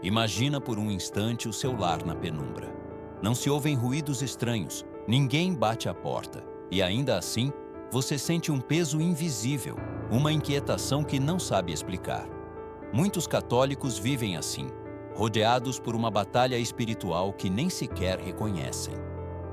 Imagina por um instante o seu lar na penumbra. Não se ouvem ruídos estranhos, ninguém bate à porta, e ainda assim, você sente um peso invisível, uma inquietação que não sabe explicar. Muitos católicos vivem assim, rodeados por uma batalha espiritual que nem sequer reconhecem.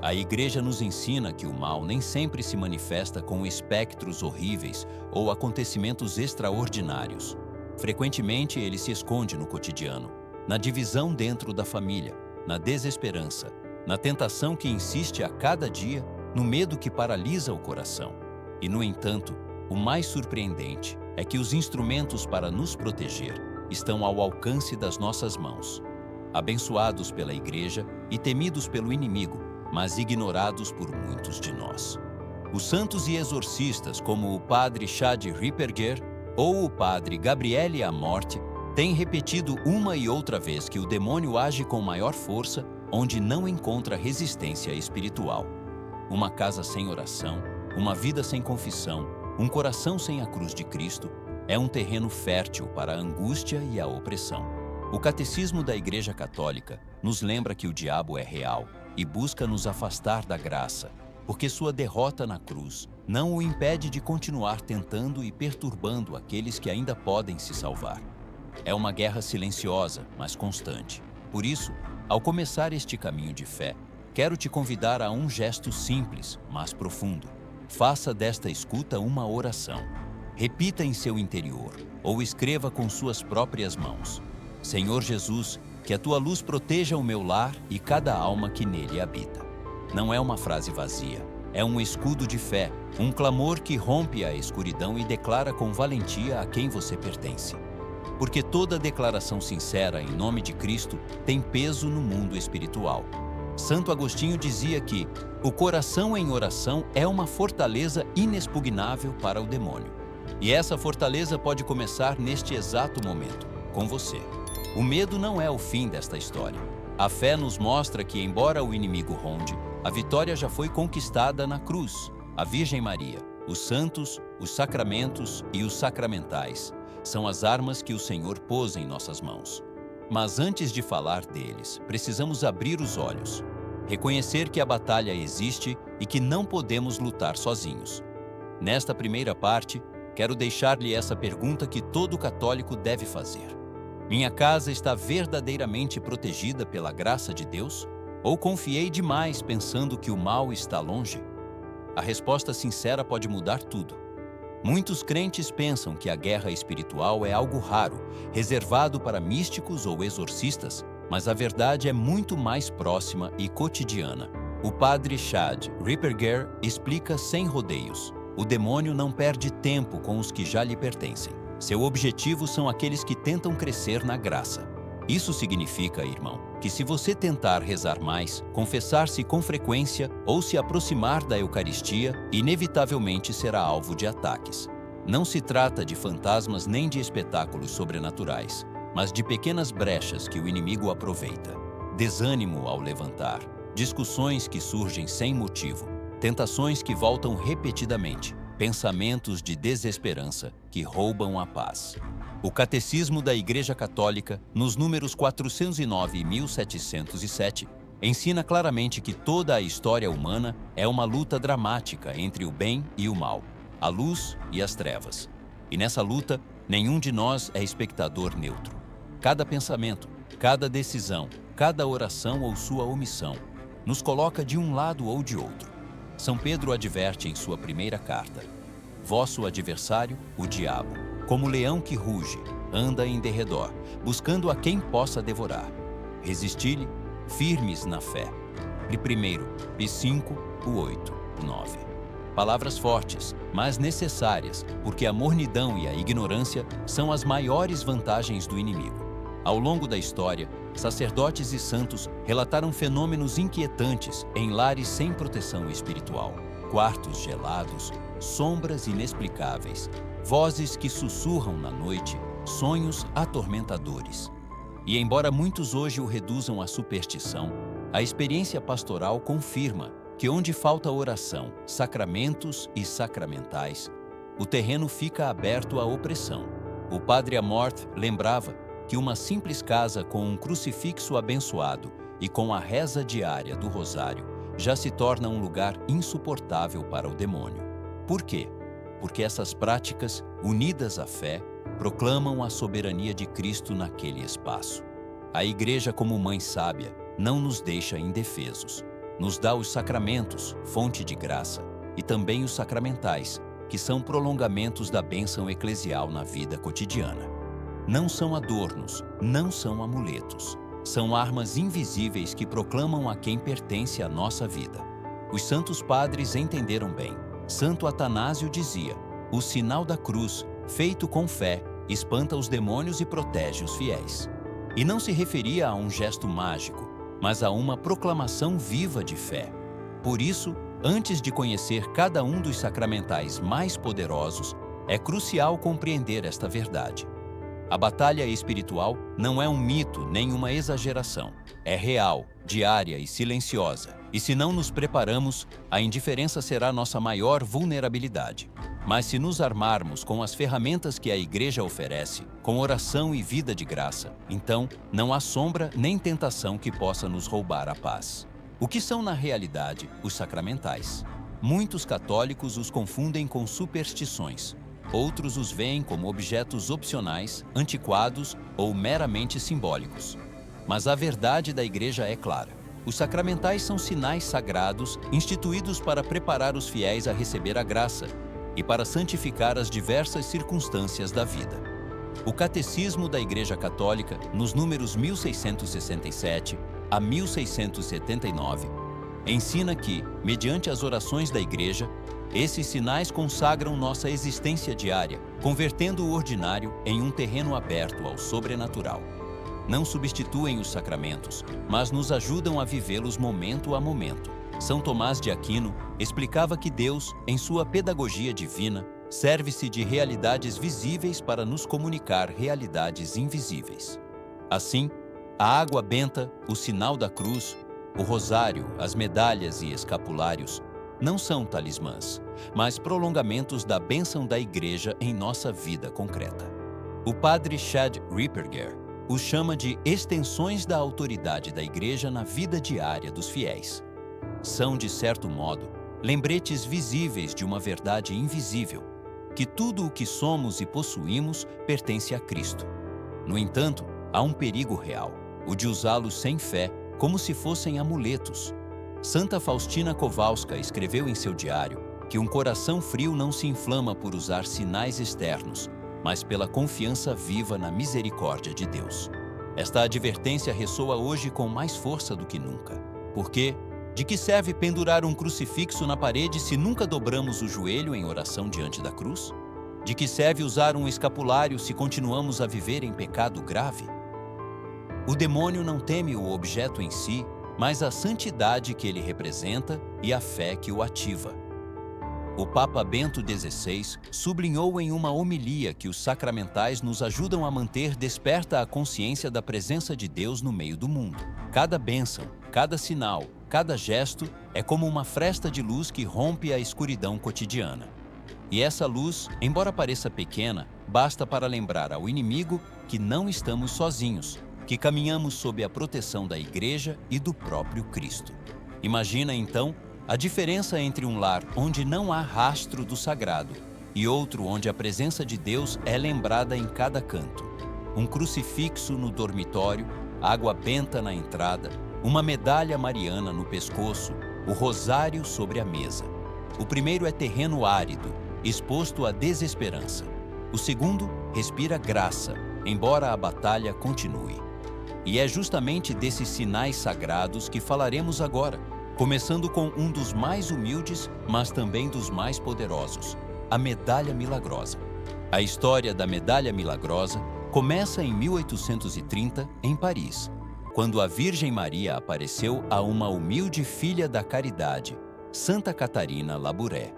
A Igreja nos ensina que o mal nem sempre se manifesta com espectros horríveis ou acontecimentos extraordinários. Frequentemente, ele se esconde no cotidiano, na divisão dentro da família, na desesperança, na tentação que insiste a cada dia, no medo que paralisa o coração. E, no entanto, o mais surpreendente é que os instrumentos para nos proteger estão ao alcance das nossas mãos. Abençoados pela Igreja e temidos pelo inimigo, mas ignorados por muitos de nós. Os santos e exorcistas, como o padre Chad Ripperger ou o padre Gabriele Amorth, têm repetido uma e outra vez que o demônio age com maior força onde não encontra resistência espiritual. Uma casa sem oração, uma vida sem confissão, um coração sem a cruz de Cristo é um terreno fértil para a angústia e a opressão. O Catecismo da Igreja Católica nos lembra que o diabo é real e busca nos afastar da graça, porque sua derrota na cruz não o impede de continuar tentando e perturbando aqueles que ainda podem se salvar. É uma guerra silenciosa, mas constante. Por isso, ao começar este caminho de fé, quero te convidar a um gesto simples, mas profundo. Faça desta escuta uma oração. Repita em seu interior, ou escreva com suas próprias mãos: Senhor Jesus, que a tua luz proteja o meu lar e cada alma que nele habita. Não é uma frase vazia, é um escudo de fé, um clamor que rompe a escuridão e declara com valentia a quem você pertence. Porque toda declaração sincera em nome de Cristo tem peso no mundo espiritual. Santo Agostinho dizia que o coração em oração é uma fortaleza inexpugnável para o demônio. E essa fortaleza pode começar neste exato momento, com você. O medo não é o fim desta história. A fé nos mostra que, embora o inimigo ronde, a vitória já foi conquistada na cruz. A Virgem Maria, os santos, os sacramentos e os sacramentais são as armas que o Senhor pôs em nossas mãos. Mas antes de falar deles, precisamos abrir os olhos, reconhecer que a batalha existe e que não podemos lutar sozinhos. Nesta primeira parte, quero deixar-lhe essa pergunta que todo católico deve fazer. Minha casa está verdadeiramente protegida pela graça de Deus? Ou confiei demais pensando que o mal está longe? A resposta sincera pode mudar tudo. Muitos crentes pensam que a guerra espiritual é algo raro, reservado para místicos ou exorcistas, mas a verdade é muito mais próxima e cotidiana. O padre Chad Ripperger explica sem rodeios: o demônio não perde tempo com os que já lhe pertencem. Seu objetivo são aqueles que tentam crescer na graça. Isso significa, irmão, que se você tentar rezar mais, confessar-se com frequência ou se aproximar da Eucaristia, inevitavelmente será alvo de ataques. Não se trata de fantasmas nem de espetáculos sobrenaturais, mas de pequenas brechas que o inimigo aproveita. Desânimo ao levantar, discussões que surgem sem motivo, tentações que voltam repetidamente, pensamentos de desesperança que roubam a paz. O Catecismo da Igreja Católica, nos números 409 e 1707, ensina claramente que toda a história humana é uma luta dramática entre o bem e o mal, a luz e as trevas. E nessa luta, nenhum de nós é espectador neutro. Cada pensamento, cada decisão, cada oração ou sua omissão nos coloca de um lado ou de outro. São Pedro adverte em sua primeira carta: vosso adversário, o diabo, como leão que ruge, anda em derredor, buscando a quem possa devorar. Resisti-lhe, firmes na fé. De 1 5, 8, 9. Palavras fortes, mas necessárias, porque a mornidão e a ignorância são as maiores vantagens do inimigo. Ao longo da história, sacerdotes e santos relataram fenômenos inquietantes em lares sem proteção espiritual. Quartos gelados, sombras inexplicáveis, vozes que sussurram na noite, sonhos atormentadores. E embora muitos hoje o reduzam à superstição, a experiência pastoral confirma que onde falta oração, sacramentos e sacramentais, o terreno fica aberto à opressão. O padre Amorth lembrava: que uma simples casa com um crucifixo abençoado e com a reza diária do rosário já se torna um lugar insuportável para o demônio. Por quê? Porque essas práticas, unidas à fé, proclamam a soberania de Cristo naquele espaço. A Igreja, como mãe sábia, não nos deixa indefesos. Nos dá os sacramentos, fonte de graça, e também os sacramentais, que são prolongamentos da bênção eclesial na vida cotidiana. Não são adornos, não são amuletos. São armas invisíveis que proclamam a quem pertence a nossa vida. Os santos padres entenderam bem. Santo Atanásio dizia: o sinal da cruz, feito com fé, espanta os demônios e protege os fiéis. E não se referia a um gesto mágico, mas a uma proclamação viva de fé. Por isso, antes de conhecer cada um dos sacramentais mais poderosos, é crucial compreender esta verdade. A batalha espiritual não é um mito nem uma exageração. É real, diária e silenciosa. E se não nos preparamos, a indiferença será nossa maior vulnerabilidade. Mas se nos armarmos com as ferramentas que a Igreja oferece, com oração e vida de graça, então não há sombra nem tentação que possa nos roubar a paz. O que são na realidade os sacramentais? Muitos católicos os confundem com superstições. Outros os veem como objetos opcionais, antiquados ou meramente simbólicos. Mas a verdade da Igreja é clara. Os sacramentais são sinais sagrados instituídos para preparar os fiéis a receber a graça e para santificar as diversas circunstâncias da vida. O Catecismo da Igreja Católica, nos números 1667 a 1679, ensina que, mediante as orações da Igreja, esses sinais consagram nossa existência diária, convertendo o ordinário em um terreno aberto ao sobrenatural. Não substituem os sacramentos, mas nos ajudam a vivê-los momento a momento. São Tomás de Aquino explicava que Deus, em sua pedagogia divina, serve-se de realidades visíveis para nos comunicar realidades invisíveis. Assim, a água benta, o sinal da cruz, o rosário, as medalhas e escapulários não são talismãs, mas prolongamentos da bênção da Igreja em nossa vida concreta. O padre Chad Ripperger os chama de extensões da autoridade da Igreja na vida diária dos fiéis. São, de certo modo, lembretes visíveis de uma verdade invisível, que tudo o que somos e possuímos pertence a Cristo. No entanto, há um perigo real, o de usá-los sem fé, como se fossem amuletos. Santa Faustina Kowalska escreveu em seu diário que um coração frio não se inflama por usar sinais externos, mas pela confiança viva na misericórdia de Deus. Esta advertência ressoa hoje com mais força do que nunca. Porque, de que serve pendurar um crucifixo na parede se nunca dobramos o joelho em oração diante da cruz? De que serve usar um escapulário se continuamos a viver em pecado grave? O demônio não teme o objeto em si, mas a santidade que ele representa e a fé que o ativa. O Papa Bento XVI sublinhou em uma homilia que os sacramentais nos ajudam a manter desperta a consciência da presença de Deus no meio do mundo. Cada bênção, cada sinal, cada gesto é como uma fresta de luz que rompe a escuridão cotidiana. E essa luz, embora pareça pequena, basta para lembrar ao inimigo que não estamos sozinhos, que caminhamos sob a proteção da Igreja e do próprio Cristo. Imagina, então, a diferença entre um lar onde não há rastro do sagrado e outro onde a presença de Deus é lembrada em cada canto. Um crucifixo no dormitório, água benta na entrada, uma medalha mariana no pescoço, o rosário sobre a mesa. O primeiro é terreno árido, exposto à desesperança. O segundo respira graça, embora a batalha continue. E é justamente desses sinais sagrados que falaremos agora, começando com um dos mais humildes, mas também dos mais poderosos, a Medalha Milagrosa. A história da Medalha Milagrosa começa em 1830, em Paris, quando a Virgem Maria apareceu a uma humilde filha da caridade, Santa Catarina Labouré.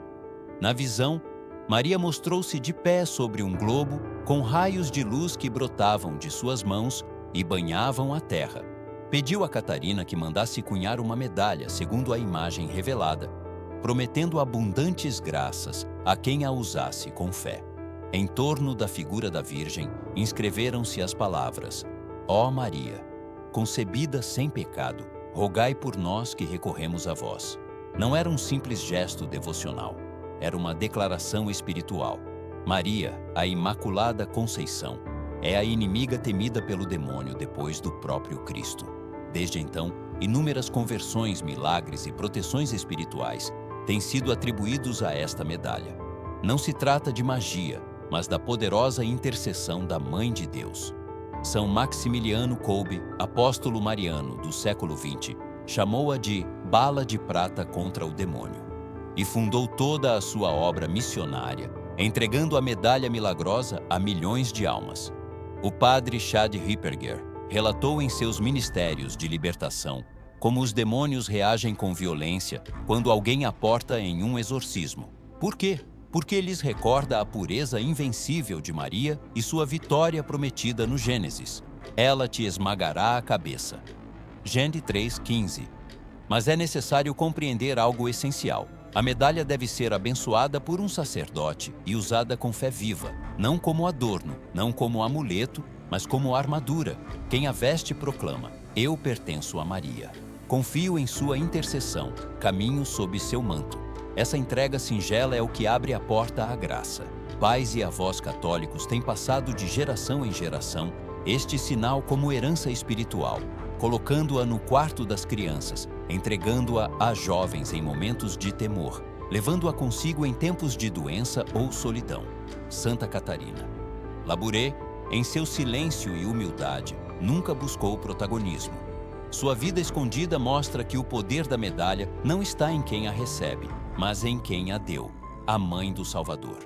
Na visão, Maria mostrou-se de pé sobre um globo com raios de luz que brotavam de suas mãos e banhavam a terra. Pediu a Catarina que mandasse cunhar uma medalha segundo a imagem revelada, prometendo abundantes graças a quem a usasse com fé. Em torno da figura da Virgem, inscreveram-se as palavras: Ó Maria, concebida sem pecado, rogai por nós que recorremos a vós. Não era um simples gesto devocional, era uma declaração espiritual. Maria, a Imaculada Conceição, é a inimiga temida pelo demônio depois do próprio Cristo. Desde então, inúmeras conversões, milagres e proteções espirituais têm sido atribuídos a esta medalha. Não se trata de magia, mas da poderosa intercessão da Mãe de Deus. São Maximiliano Kolbe, apóstolo mariano do século XX, chamou-a de bala de prata contra o demônio e fundou toda a sua obra missionária, entregando a medalha milagrosa a milhões de almas. O padre Chad Ripperger relatou em seus ministérios de libertação como os demônios reagem com violência quando alguém a porta em um exorcismo. Por quê? Porque lhes recorda a pureza invencível de Maria e sua vitória prometida no Gênesis. Ela te esmagará a cabeça. Gênesis 3:15. Mas é necessário compreender algo essencial. A medalha deve ser abençoada por um sacerdote e usada com fé viva, não como adorno, não como amuleto, mas como armadura. Quem a veste proclama: Eu pertenço a Maria. Confio em sua intercessão, caminho sob seu manto. Essa entrega singela é o que abre a porta à graça. Pais e avós católicos têm passado de geração em geração este sinal como herança espiritual, colocando-a no quarto das crianças, entregando-a a jovens em momentos de temor, levando-a consigo em tempos de doença ou solidão. Santa Catarina. Labouré, em seu silêncio e humildade, nunca buscou protagonismo. Sua vida escondida mostra que o poder da medalha não está em quem a recebe, mas em quem a deu, a Mãe do Salvador.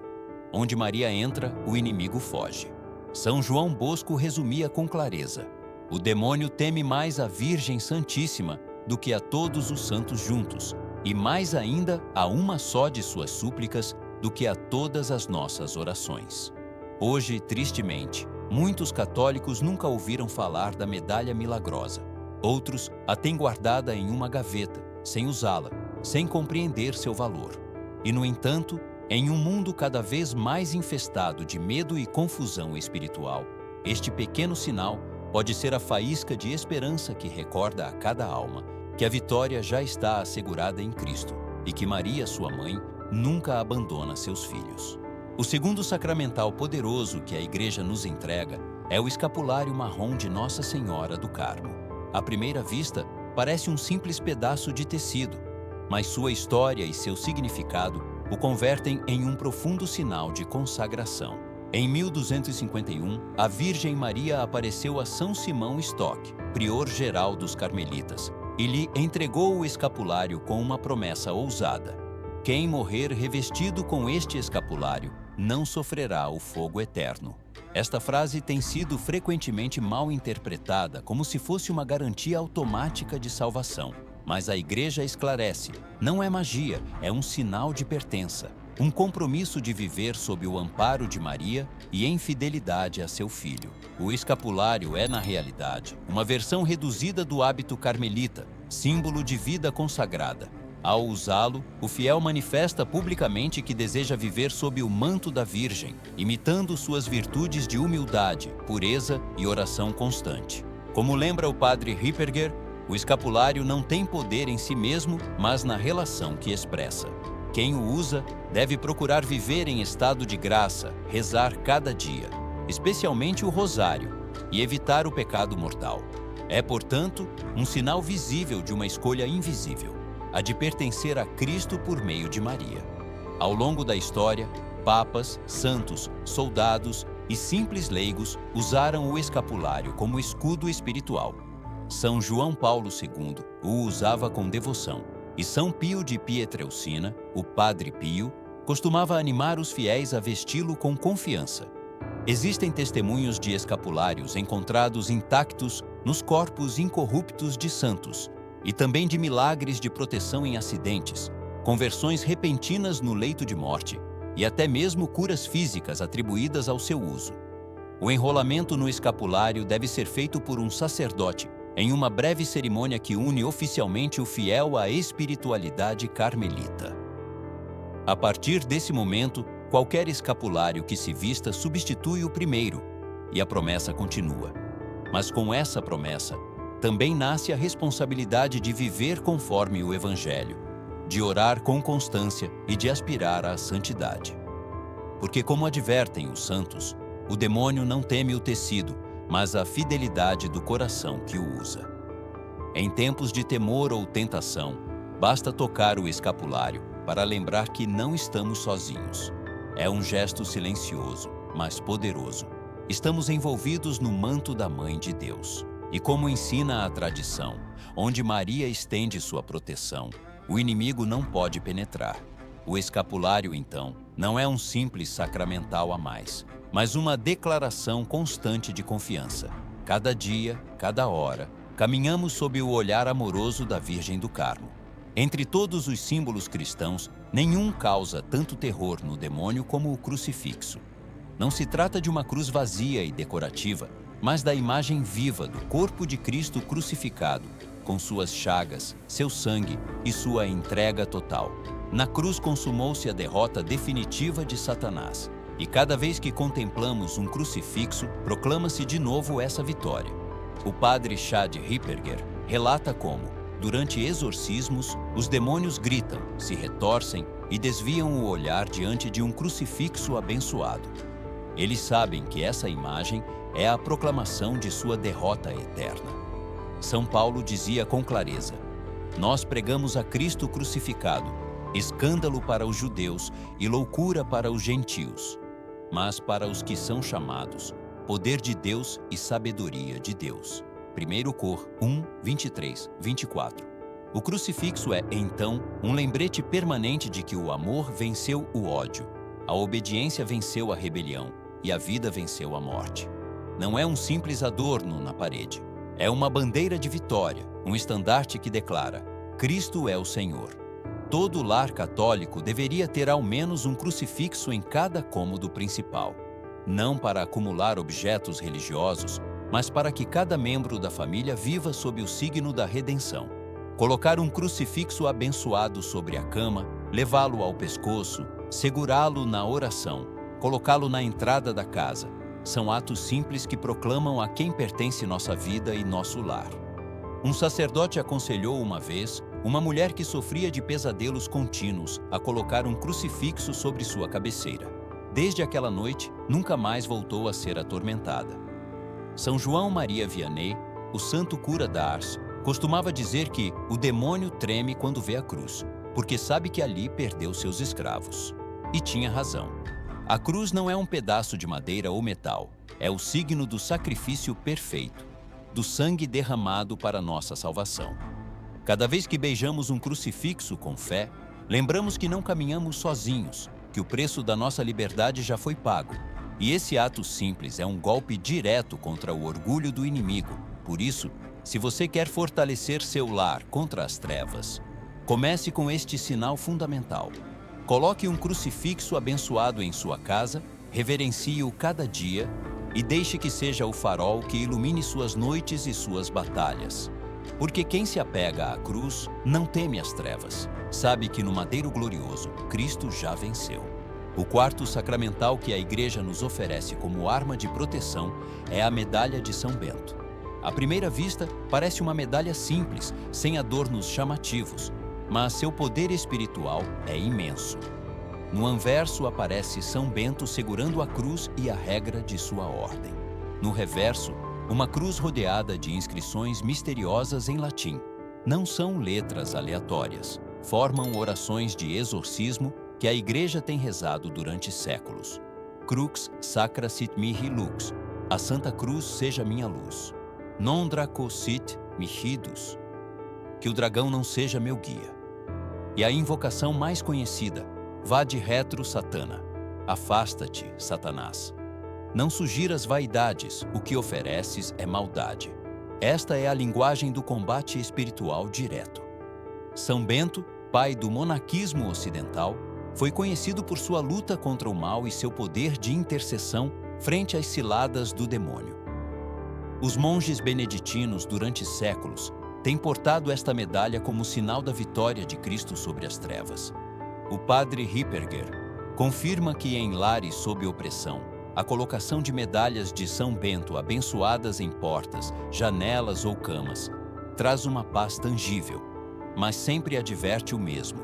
Onde Maria entra, o inimigo foge. São João Bosco resumia com clareza: o demônio teme mais a Virgem Santíssima do que a todos os santos juntos, e mais ainda a uma só de suas súplicas do que a todas as nossas orações. Hoje, tristemente, muitos católicos nunca ouviram falar da medalha milagrosa. Outros a têm guardada em uma gaveta, sem usá-la, sem compreender seu valor. E, no entanto, em um mundo cada vez mais infestado de medo e confusão espiritual, este pequeno sinal pode ser a faísca de esperança que recorda a cada alma que a vitória já está assegurada em Cristo e que Maria, sua mãe, nunca abandona seus filhos. O segundo sacramental poderoso que a Igreja nos entrega é o escapulário marrom de Nossa Senhora do Carmo. À primeira vista, parece um simples pedaço de tecido, mas sua história e seu significado o convertem em um profundo sinal de consagração. Em 1251, a Virgem Maria apareceu a São Simão Stock, prior-geral dos Carmelitas, e lhe entregou o escapulário com uma promessa ousada: quem morrer revestido com este escapulário não sofrerá o fogo eterno. Esta frase tem sido frequentemente mal interpretada como se fosse uma garantia automática de salvação. Mas a Igreja esclarece: não é magia, é um sinal de pertença, um compromisso de viver sob o amparo de Maria e em fidelidade a seu filho. O escapulário é, na realidade, uma versão reduzida do hábito carmelita, símbolo de vida consagrada. Ao usá-lo, o fiel manifesta publicamente que deseja viver sob o manto da Virgem, imitando suas virtudes de humildade, pureza e oração constante. Como lembra o padre Ripperger, o escapulário não tem poder em si mesmo, mas na relação que expressa. Quem o usa deve procurar viver em estado de graça, rezar cada dia, especialmente o rosário, e evitar o pecado mortal. É, portanto, um sinal visível de uma escolha invisível, a de pertencer a Cristo por meio de Maria. Ao longo da história, papas, santos, soldados e simples leigos usaram o escapulário como escudo espiritual. São João Paulo II o usava com devoção, e São Pio de Pietrelcina, o Padre Pio, costumava animar os fiéis a vesti-lo com confiança. Existem testemunhos de escapulários encontrados intactos nos corpos incorruptos de santos, e também de milagres de proteção em acidentes, conversões repentinas no leito de morte e até mesmo curas físicas atribuídas ao seu uso. O enrolamento no escapulário deve ser feito por um sacerdote em uma breve cerimônia que une oficialmente o fiel à espiritualidade carmelita. A partir desse momento, qualquer escapulário que se vista substitui o primeiro, e a promessa continua. Mas com essa promessa, também nasce a responsabilidade de viver conforme o Evangelho, de orar com constância e de aspirar à santidade. Porque, como advertem os santos, o demônio não teme o tecido, mas a fidelidade do coração que o usa. Em tempos de temor ou tentação, basta tocar o escapulário para lembrar que não estamos sozinhos. É um gesto silencioso, mas poderoso. Estamos envolvidos no manto da Mãe de Deus. E como ensina a tradição, onde Maria estende sua proteção, o inimigo não pode penetrar. O escapulário, então, não é um simples sacramental a mais, mas uma declaração constante de confiança. Cada dia, cada hora, caminhamos sob o olhar amoroso da Virgem do Carmo. Entre todos os símbolos cristãos, nenhum causa tanto terror no demônio como o crucifixo. Não se trata de uma cruz vazia e decorativa, mas da imagem viva do corpo de Cristo crucificado, com suas chagas, seu sangue e sua entrega total. Na cruz consumou-se a derrota definitiva de Satanás, e cada vez que contemplamos um crucifixo, proclama-se de novo essa vitória. O padre Chad Ripperger relata como, durante exorcismos, os demônios gritam, se retorcem e desviam o olhar diante de um crucifixo abençoado. Eles sabem que essa imagem é a proclamação de sua derrota eterna. São Paulo dizia com clareza: nós pregamos a Cristo crucificado, escândalo para os judeus e loucura para os gentios, mas para os que são chamados, poder de Deus e sabedoria de Deus. 1 Cor 1, 23, 24. O crucifixo é, então, um lembrete permanente de que o amor venceu o ódio, a obediência venceu a rebelião e a vida venceu a morte. Não é um simples adorno na parede. É uma bandeira de vitória, um estandarte que declara: Cristo é o Senhor. Todo lar católico deveria ter ao menos um crucifixo em cada cômodo principal. Não para acumular objetos religiosos, mas para que cada membro da família viva sob o signo da redenção. Colocar um crucifixo abençoado sobre a cama, levá-lo ao pescoço, segurá-lo na oração, colocá-lo na entrada da casa, são atos simples que proclamam a quem pertence nossa vida e nosso lar. Um sacerdote aconselhou uma vez uma mulher que sofria de pesadelos contínuos a colocar um crucifixo sobre sua cabeceira. Desde aquela noite, nunca mais voltou a ser atormentada. São João Maria Vianney, o santo cura d'Ars, costumava dizer que o demônio treme quando vê a cruz, porque sabe que ali perdeu seus escravos. E tinha razão. A cruz não é um pedaço de madeira ou metal, é o signo do sacrifício perfeito, do sangue derramado para nossa salvação. Cada vez que beijamos um crucifixo com fé, lembramos que não caminhamos sozinhos, que o preço da nossa liberdade já foi pago. E esse ato simples é um golpe direto contra o orgulho do inimigo. Por isso, se você quer fortalecer seu lar contra as trevas, comece com este sinal fundamental. Coloque um crucifixo abençoado em sua casa, reverencie-o cada dia e deixe que seja o farol que ilumine suas noites e suas batalhas. Porque quem se apega à cruz não teme as trevas, sabe que no madeiro glorioso Cristo já venceu. O quarto sacramental que a Igreja nos oferece como arma de proteção é a medalha de São Bento. À primeira vista, parece uma medalha simples, sem adornos chamativos, mas seu poder espiritual é imenso. No anverso aparece São Bento segurando a cruz e a regra de sua ordem. No reverso, uma cruz rodeada de inscrições misteriosas em latim. Não são letras aleatórias, formam orações de exorcismo que a Igreja tem rezado durante séculos. Crux sacra sit mihi lux, a Santa Cruz seja minha luz. Non draco sit mihi-dus, que o dragão não seja meu guia. E a invocação mais conhecida, vade retro satana, afasta-te, Satanás. Não sugiras vaidades, o que ofereces é maldade. Esta é a linguagem do combate espiritual direto. São Bento, pai do monaquismo ocidental, foi conhecido por sua luta contra o mal e seu poder de intercessão frente às ciladas do demônio. Os monges beneditinos, durante séculos, têm portado esta medalha como sinal da vitória de Cristo sobre as trevas. O padre Ripperger confirma que em lares sob opressão, a colocação de medalhas de São Bento abençoadas em portas, janelas ou camas traz uma paz tangível, mas sempre adverte o mesmo: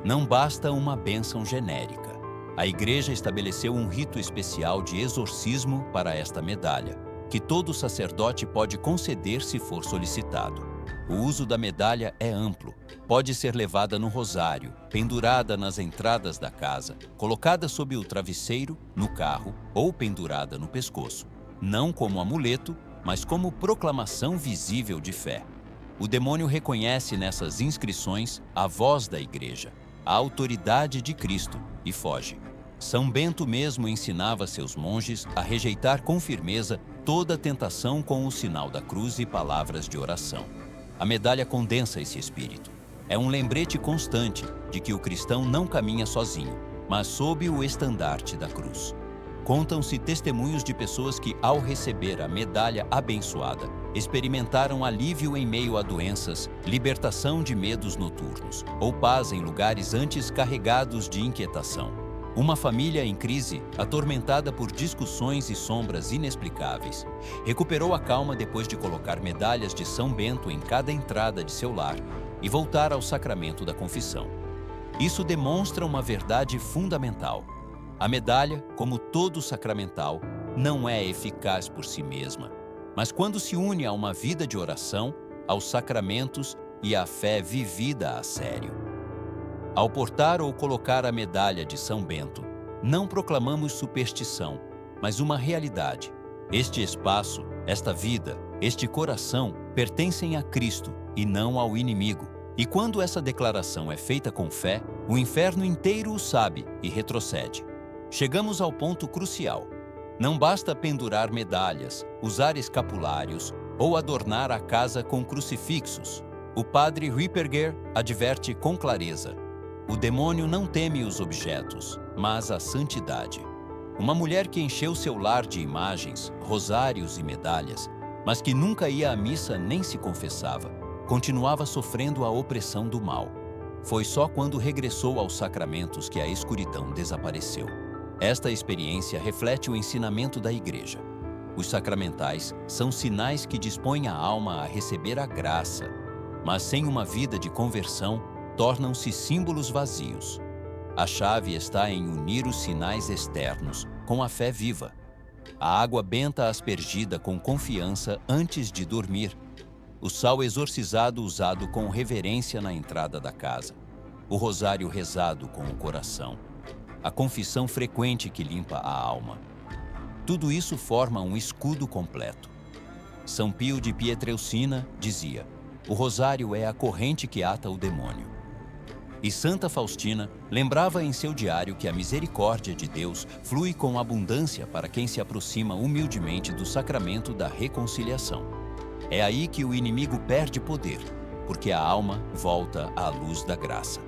não basta uma bênção genérica. A Igreja estabeleceu um rito especial de exorcismo para esta medalha, que todo sacerdote pode conceder se for solicitado. O uso da medalha é amplo. Pode ser levada no rosário, pendurada nas entradas da casa, colocada sob o travesseiro, no carro ou pendurada no pescoço. Não como amuleto, mas como proclamação visível de fé. O demônio reconhece nessas inscrições a voz da Igreja, a autoridade de Cristo, e foge. São Bento mesmo ensinava seus monges a rejeitar com firmeza toda tentação com o sinal da cruz e palavras de oração. A medalha condensa esse espírito. É um lembrete constante de que o cristão não caminha sozinho, mas sob o estandarte da cruz. Contam-se testemunhos de pessoas que, ao receber a medalha abençoada, experimentaram alívio em meio a doenças, libertação de medos noturnos, ou paz em lugares antes carregados de inquietação. Uma família em crise, atormentada por discussões e sombras inexplicáveis, recuperou a calma depois de colocar medalhas de São Bento em cada entrada de seu lar e voltar ao sacramento da confissão. Isso demonstra uma verdade fundamental. A medalha, como todo sacramental, não é eficaz por si mesma, mas quando se une a uma vida de oração, aos sacramentos e à fé vivida a sério. Ao portar ou colocar a medalha de São Bento, não proclamamos superstição, mas uma realidade. Este espaço, esta vida, este coração pertencem a Cristo e não ao inimigo. E quando essa declaração é feita com fé, o inferno inteiro o sabe e retrocede. Chegamos ao ponto crucial. Não basta pendurar medalhas, usar escapulários ou adornar a casa com crucifixos. O padre Ripperger adverte com clareza: o demônio não teme os objetos, mas a santidade. Uma mulher que encheu seu lar de imagens, rosários e medalhas, mas que nunca ia à missa nem se confessava, continuava sofrendo a opressão do mal. Foi só quando regressou aos sacramentos que a escuridão desapareceu. Esta experiência reflete o ensinamento da Igreja. Os sacramentais são sinais que dispõem a alma a receber a graça, mas sem uma vida de conversão, tornam-se símbolos vazios. A chave está em unir os sinais externos com a fé viva. A água benta aspergida com confiança antes de dormir. O sal exorcizado usado com reverência na entrada da casa. O rosário rezado com o coração. A confissão frequente que limpa a alma. Tudo isso forma um escudo completo. São Pio de Pietrelcina dizia: o rosário é a corrente que ata o demônio. E Santa Faustina lembrava em seu diário que a misericórdia de Deus flui com abundância para quem se aproxima humildemente do sacramento da reconciliação. É aí que o inimigo perde poder, porque a alma volta à luz da graça.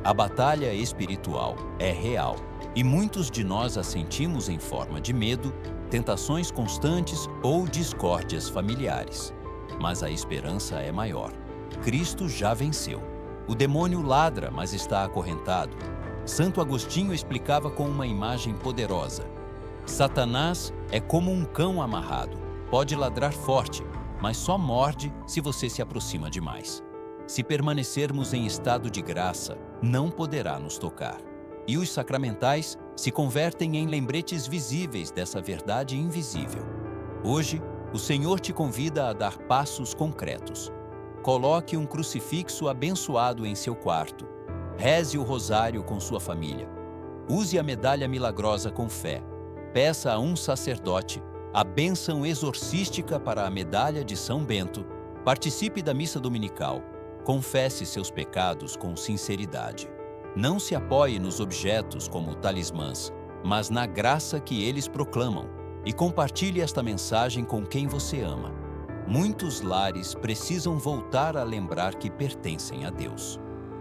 A batalha espiritual é real e muitos de nós a sentimos em forma de medo, tentações constantes ou discórdias familiares. Mas a esperança é maior. Cristo já venceu. O demônio ladra, mas está acorrentado. Santo Agostinho explicava com uma imagem poderosa: Satanás é como um cão amarrado. Pode ladrar forte, mas só morde se você se aproxima demais. Se permanecermos em estado de graça, não poderá nos tocar. E os sacramentais se convertem em lembretes visíveis dessa verdade invisível. Hoje, o Senhor te convida a dar passos concretos. Coloque um crucifixo abençoado em seu quarto. Reze o rosário com sua família. Use a medalha milagrosa com fé. Peça a um sacerdote a bênção exorcística para a medalha de São Bento. Participe da missa dominical. Confesse seus pecados com sinceridade. Não se apoie nos objetos como talismãs, mas na graça que eles proclamam, e compartilhe esta mensagem com quem você ama. Muitos lares precisam voltar a lembrar que pertencem a Deus.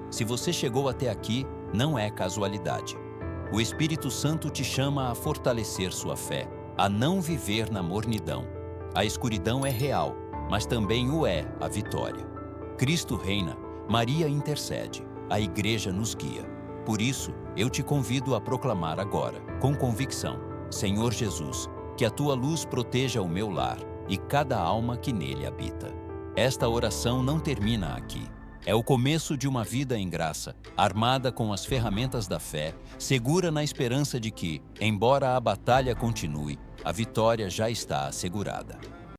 Se você chegou até aqui, não é casualidade. O Espírito Santo te chama a fortalecer sua fé, a não viver na mornidão. A escuridão é real, mas também o é a vitória. Cristo reina, Maria intercede, a Igreja nos guia. Por isso, eu te convido a proclamar agora, com convicção: Senhor Jesus, que a tua luz proteja o meu lar e cada alma que nele habita. Esta oração não termina aqui. É o começo de uma vida em graça, armada com as ferramentas da fé, segura na esperança de que, embora a batalha continue, a vitória já está assegurada.